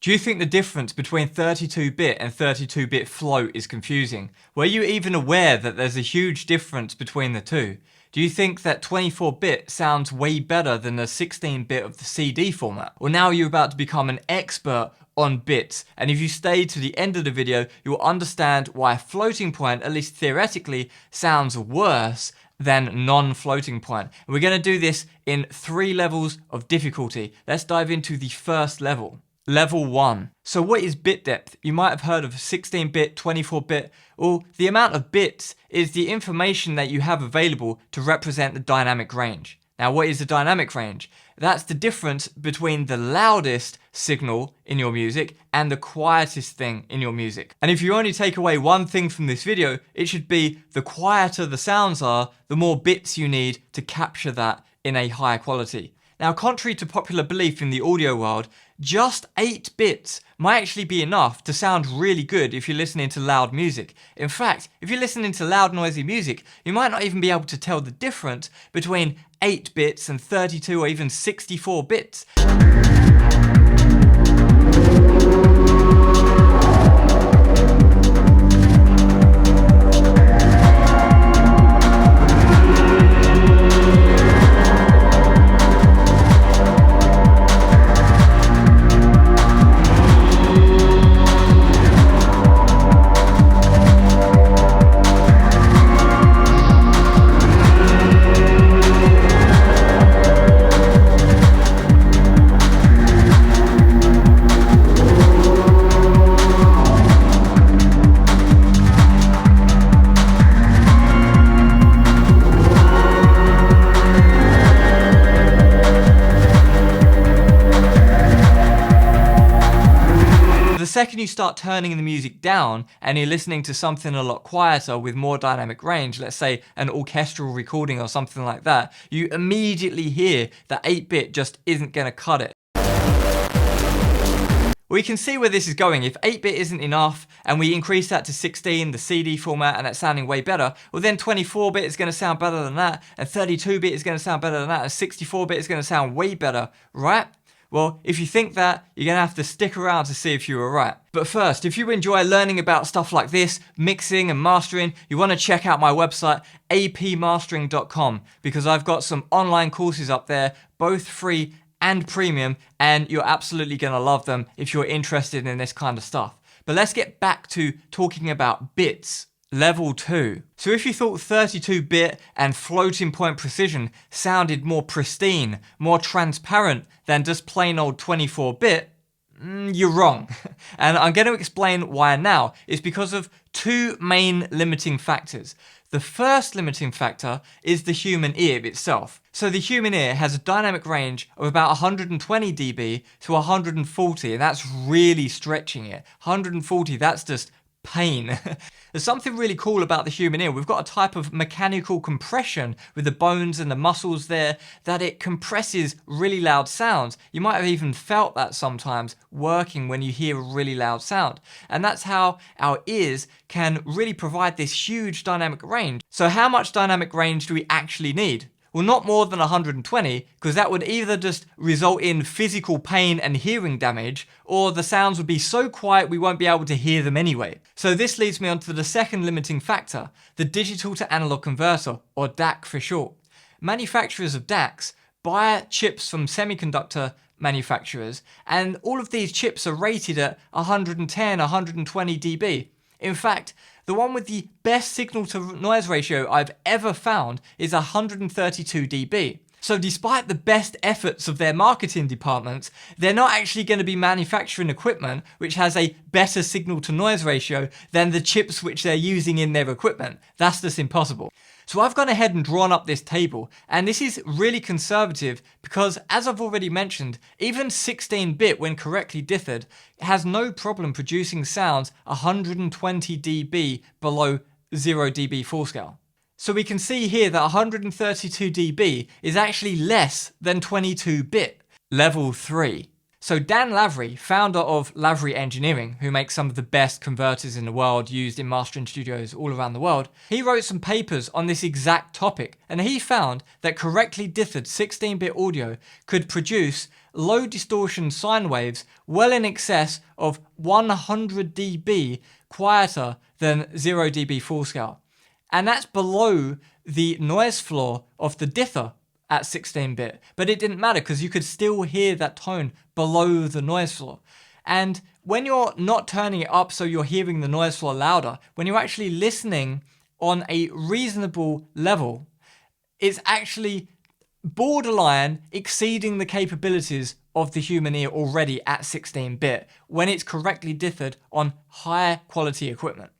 Do you think the difference between 32-bit and 32-bit float is confusing? Were you even aware that there's a huge difference between the two? Do you think that 24-bit sounds way better than the 16-bit of the CD format? Well, now you're about to become an expert on bits, and if you stay to the end of the video, you'll understand why floating point, at least theoretically, sounds worse than non-floating point. And we're going to do this in 3 levels of difficulty. Let's dive into the first level. Level 1. So what is bit depth? You might have heard of 16-bit, 24-bit. Well, the amount of bits is the information that you have available to represent the dynamic range. Now, what is the dynamic range? That's the difference between the loudest signal in your music and the quietest thing in your music. And if you only take away one thing from this video, it should be the quieter the sounds are, the more bits you need to capture that in a higher quality. Now, contrary to popular belief in the audio world, just 8 bits might actually be enough to sound really good if you're listening to loud music. In fact, if you're listening to loud, noisy music, you might not even be able to tell the difference between 8 bits and 32 or even 64 bits. The second you start turning the music down and you're listening to something a lot quieter with more dynamic range, let's say an orchestral recording or something like that, you immediately hear that 8-bit just isn't going to cut it. We can see where this is going. If 8-bit isn't enough and we increase that to 16, the CD format, and it's sounding way better, well then 24-bit is going to sound better than that, and 32-bit is going to sound better than that, and 64-bit is going to sound way better, right? Well, if you think that, you're going to have to stick around to see if you were right. But first, if you enjoy learning about stuff like this, mixing and mastering, you want to check out my website, apmastering.com, because I've got some online courses up there, both free and premium, and you're absolutely going to love them if you're interested in this kind of stuff. But let's get back to talking about bits. Level 2. So if you thought 32-bit and floating point precision sounded more pristine, more transparent than just plain old 24-bit, you're wrong. And I'm going to explain why now. It's because of 2 main limiting factors. The first limiting factor is the human ear itself. So the human ear has a dynamic range of about 120 dB to 140, and that's really stretching it. 140, that's just pain. There's something really cool about the human ear. We've got a type of mechanical compression with the bones and the muscles there that it compresses really loud sounds. You might have even felt that sometimes working when you hear a really loud sound. And that's how our ears can really provide this huge dynamic range. So how much dynamic range do we actually need? Well, not more than 120, because that would either just result in physical pain and hearing damage, or the sounds would be so quiet we won't be able to hear them anyway. So this leads me on to the second limiting factor, the digital to analog converter, or DAC for short. Manufacturers of DACs buy chips from semiconductor manufacturers, and all of these chips are rated at 110, 120 dB. In fact, the one with the best signal to noise ratio I've ever found is 132 dB. So despite the best efforts of their marketing departments, they're not actually going to be manufacturing equipment which has a better signal to noise ratio than the chips which they're using in their equipment. That's just impossible. So I've gone ahead and drawn up this table, and this is really conservative because, as I've already mentioned, even 16-bit when correctly dithered has no problem producing sounds 120 dB below 0 dB full scale. So we can see here that 132 dB is actually less than 22-bit. Level 3. So Dan Lavery, founder of Lavery Engineering, who makes some of the best converters in the world used in mastering studios all around the world, he wrote some papers on this exact topic, and he found that correctly dithered 16-bit audio could produce low distortion sine waves well in excess of 100 dB quieter than 0 dB full scale. And that's below the noise floor of the dither at 16-bit. But it didn't matter because you could still hear that tone below the noise floor. And when you're not turning it up so you're hearing the noise floor louder, when you're actually listening on a reasonable level, it's actually borderline exceeding the capabilities of the human ear already at 16-bit when it's correctly dithered on high quality equipment.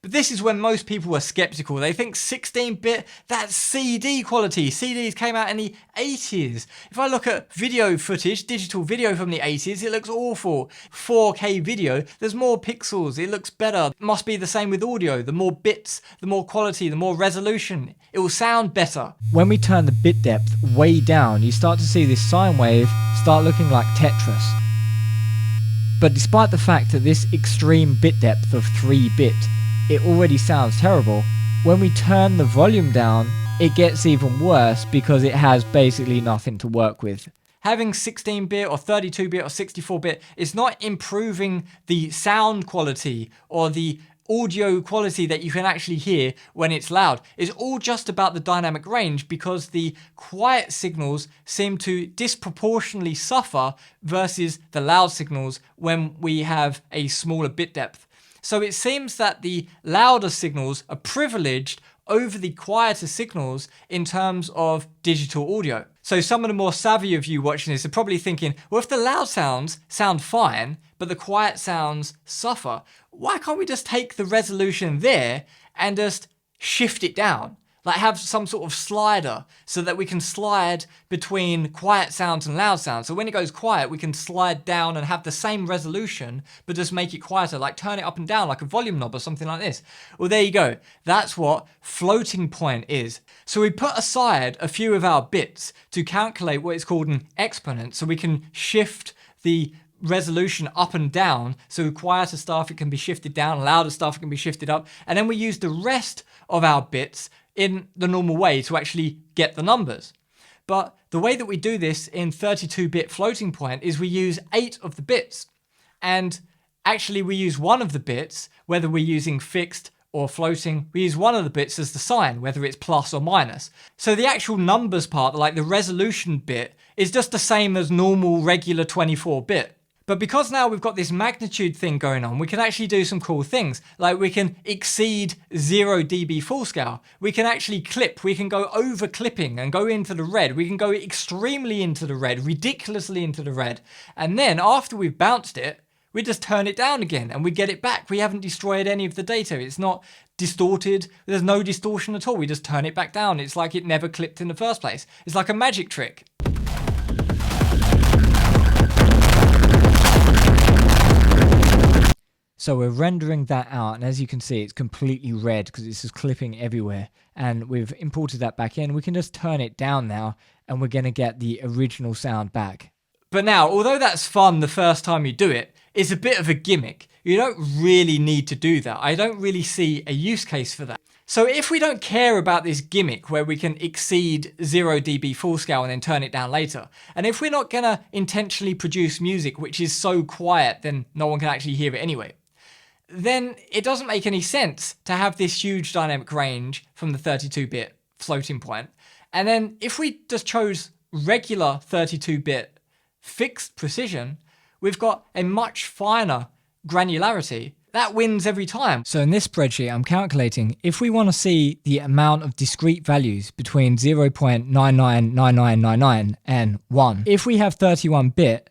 But this is when most people were skeptical. They think 16-bit, that's CD quality. CDs came out in the 80s. If I look at video footage, digital video from the 80s, it looks awful. 4K video, there's more pixels, it looks better. It must be the same with audio. The more bits, the more quality, the more resolution, it will sound better. When we turn the bit depth way down, you start to see this sine wave start looking like Tetris. But despite the fact that this extreme bit depth of 3-bit, it already sounds terrible, when we turn the volume down, it gets even worse because it has basically nothing to work with. Having 16-bit or 32-bit or 64-bit is not improving the sound quality or the audio quality that you can actually hear when it's loud. It's all just about the dynamic range because the quiet signals seem to disproportionately suffer versus the loud signals when we have a smaller bit depth. So it seems that the louder signals are privileged over the quieter signals in terms of digital audio. So some of the more savvy of you watching this are probably thinking, well, if the loud sounds sound fine, but the quiet sounds suffer, why can't we just take the resolution there and just shift it down? Like have some sort of slider so that we can slide between quiet sounds and loud sounds. So when it goes quiet, we can slide down and have the same resolution, but just make it quieter, like turn it up and down like a volume knob or something like this. Well, there you go. That's what floating point is. So we put aside a few of our bits to calculate what is called an exponent. So we can shift the resolution up and down. So quieter stuff, it can be shifted down, louder stuff, it can be shifted up. And then we use the rest of our bits in the normal way to actually get the numbers. But the way that we do this in 32-bit floating point is we use 8 of the bits. And actually we use one of the bits, whether we're using fixed or floating, we use one of the bits as the sign, whether it's plus or minus. So the actual numbers part, like the resolution bit, is just the same as normal regular 24-bit. But because now we've got this magnitude thing going on, we can actually do some cool things. Like we can exceed 0 dB full scale. We can actually clip. We can go over clipping and go into the red. We can go extremely into the red, ridiculously into the red. And then after we've bounced it, we just turn it down again and we get it back. We haven't destroyed any of the data. It's not distorted. There's no distortion at all. We just turn it back down. It's like it never clipped in the first place. It's like a magic trick. So we're rendering that out, and as you can see, it's completely red because it's just clipping everywhere. And we've imported that back in. We can just turn it down now, and we're going to get the original sound back. But now, although that's fun the first time you do it, it's a bit of a gimmick. You don't really need to do that. I don't really see a use case for that. So if we don't care about this gimmick where we can exceed 0 dB full scale and then turn it down later, and if we're not going to intentionally produce music which is so quiet then no one can actually hear it anyway, then it doesn't make any sense to have this huge dynamic range from the 32-bit floating point. And then if we just chose regular 32-bit fixed precision, we've got a much finer granularity. That wins every time. So in this spreadsheet, I'm calculating if we want to see the amount of discrete values between 0.999999 and 1. If we have 31-bit,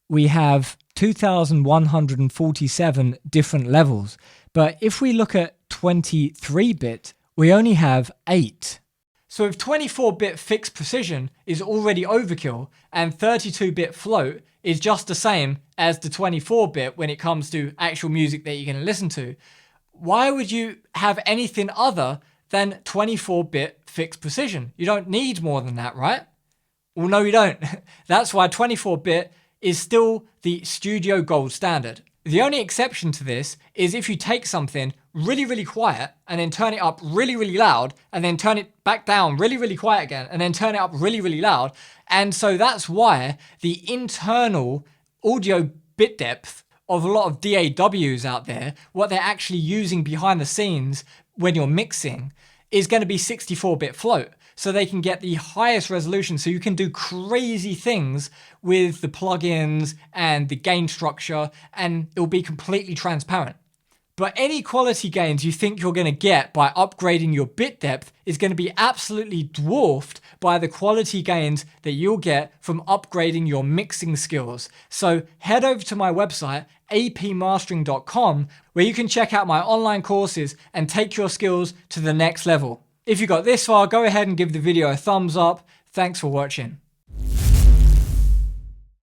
we have 2,147 different levels. But if we look at 23-bit, we only have 8. So if 24-bit fixed precision is already overkill and 32-bit float is just the same as the 24-bit when it comes to actual music that you're going to listen to, why would you have anything other than 24-bit fixed precision? You don't need more than that, right? Well, no, you don't. That's why 24-bit is still the studio gold standard. The only exception to this is if you take something really, really quiet and then turn it up really, really loud and then turn it back down really, really quiet again and then turn it up really, really loud. And so that's why the internal audio bit depth of a lot of DAWs out there, what they're actually using behind the scenes when you're mixing, is going to be 64-bit float. So they can get the highest resolution, so you can do crazy things with the plugins and the gain structure, and it'll be completely transparent. But any quality gains you think you're going to get by upgrading your bit depth is going to be absolutely dwarfed by the quality gains that you'll get from upgrading your mixing skills. So head over to my website, apmastering.com, where you can check out my online courses and take your skills to the next level. If you got this far, go ahead and give the video a thumbs up. Thanks for watching.